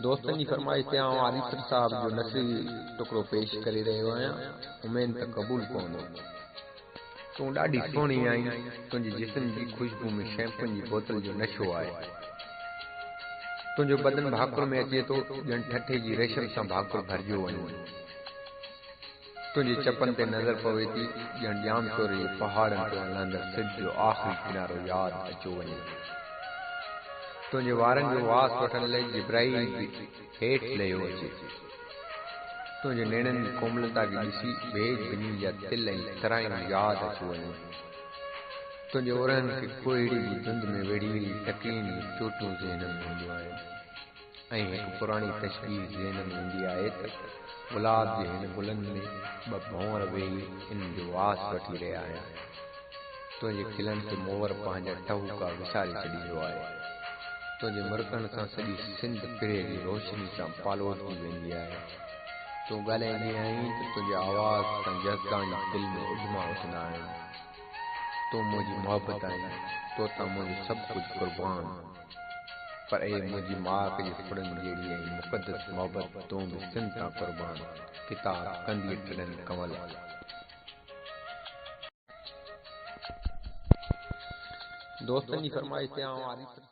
दोस्तन जी फरमाइश ते आऊं आरिफ साहब जो नसरी टुकड़ो पेश करे रहियो आहियां। उमेद त क़बूल पवंदो। तूं ॾाढी सोहणी आहीं, तुंहिंजे जिस्म जी खुशबू में शैम्पून जी बोतल जो नशो आहे। तुंहिंजो बदन भाकुर में अचे थो, ॼण ठठे जी रेशम सां भाकुर भरिजियो वञे। तुंहिंजे चपन ते नज़र पवे थी, ॼण जाम शोर जे पहाड़नि ते हलंदड़ सिज जो आख़िरी किनारो यादि अचो वञे। तुंहिंजे वारनि जो वास वठण लाइ जिब्राईल बि हेठि लहियो अचे। तुंहिंजे नेणनि जी कोमलता खे ॾिसी बेज ॿिन्ही जा तिल ऐं तरायूं यादि अची वञे। तुंहिंजे उरहनि खे कोयड़ी जी धुंध में वेड़ी टकियुनि जी चोटूं ज़हन में ईंदियूं आहिनि ऐं हिकु पुराणी तशबीह ज़हन में ईंदी आहे त गुलाब जे हिन गुलनि में ॿ भंवर वेही इन जो वास वठी रहिया आहिनि। तुंहिंजे खिलनि खे मोवर पंहिंजा टहूका विसारे छॾींदो आहे। तुंहिंजे मुरकण सां सॼी सिंध पिरे जी रोशनी सां पालोड़जी वेंदी आहे। तूं ॻाल्हाईंदी आहीं त तुंहिंजे आवाज़ सां जज़्बान दिलि में उजमा उथंदा आहिनि। तूं मुंहिंजी मोहबत आहीं, तो तां मुंहिंजो सभु कुझु कुर्बान। पर ए मुंहिंजी माउ जे फुड़नि जहिड़ी ऐं मुक़दस मोहबत तूं बि सिंध तां कुर्बान। किताब कंदीअ टॾनि कंवल। दोस्तन जी फरमाइश ते आऊं आरिफ